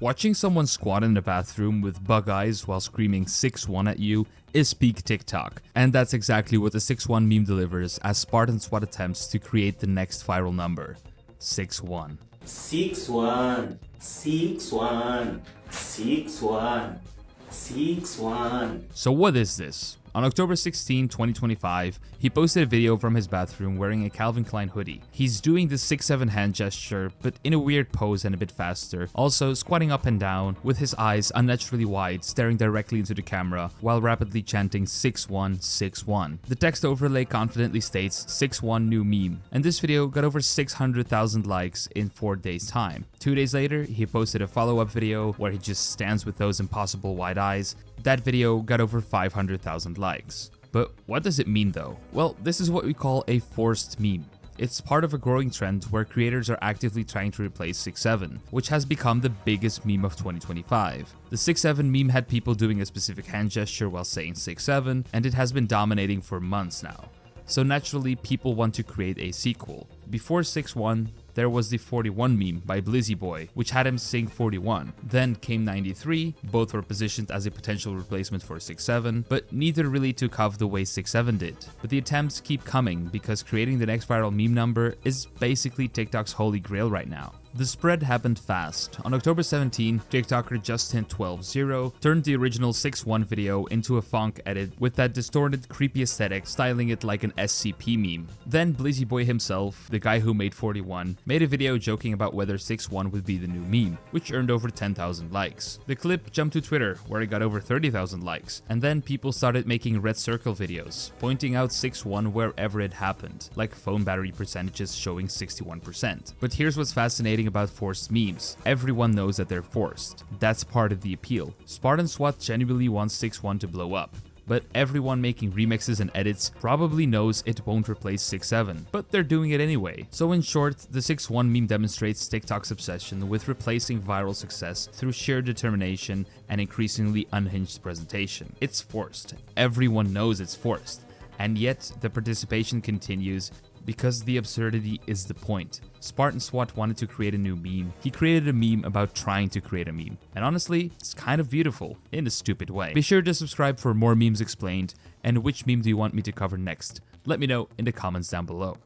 Watching someone squat in a bathroom with bug eyes while screaming 6-1 at you is peak TikTok, and that's exactly what the 6-1 meme delivers as Spartan SWAT attempts to create the next viral number, 6-1. 6-1, 6-1, 6-1, 6-1. So what is this? On October 16, 2025, he posted a video from his bathroom wearing a Calvin Klein hoodie. He's doing the 6-7 hand gesture, but in a weird pose and a bit faster, also squatting up and down, with his eyes unnaturally wide, staring directly into the camera, while rapidly chanting 6-1, 6-1. The text overlay confidently states 6-1 new meme, and this video got over 600,000 likes in 4 days time. 2 days later, he posted a follow-up video where he just stands with those impossible wide eyes. That video got over 500,000 likes. But what does it mean though? Well, this is what we call a forced meme. It's part of a growing trend where creators are actively trying to replace 6-7, which has become the biggest meme of 2025. The 6-7 meme had people doing a specific hand gesture while saying 6-7, and it has been dominating for months now. So naturally, people want to create a sequel. Before 6-1, there was the 41 meme by Blizzy Boy, which had him sing 41. Then came 93, both were positioned as a potential replacement for 6-7, but neither really took off the way 6-7 did. But the attempts keep coming because creating the next viral meme number is basically TikTok's holy grail right now. The spread happened fast. On October 17, TikToker Justin12Zero turned the original 6-1 video into a funk edit with that distorted, creepy aesthetic, styling it like an SCP meme. Then Blizzy Boy himself, the guy who made 41, made a video joking about whether 6-1 would be the new meme, which earned over 10,000 likes. The clip jumped to Twitter, where it got over 30,000 likes, and then people started making red circle videos, pointing out 6-1 wherever it happened, like phone battery percentages showing 61%. But here's what's fascinating about forced memes. Everyone knows that they're forced. That's part of the appeal. Spartan SWAT genuinely wants 6-1 to blow up, but everyone making remixes and edits probably knows it won't replace 6-7, but they're doing it anyway. So in short, the 6-1 meme demonstrates TikTok's obsession with replacing viral success through sheer determination and increasingly unhinged presentation. It's forced. Everyone knows it's forced. And yet, the participation continues because the absurdity is the point. Spartan SWAT wanted to create a new meme. He created a meme about trying to create a meme. And honestly, it's kind of beautiful, in a stupid way. Be sure to subscribe for more memes explained, and which meme do you want me to cover next? Let me know in the comments down below.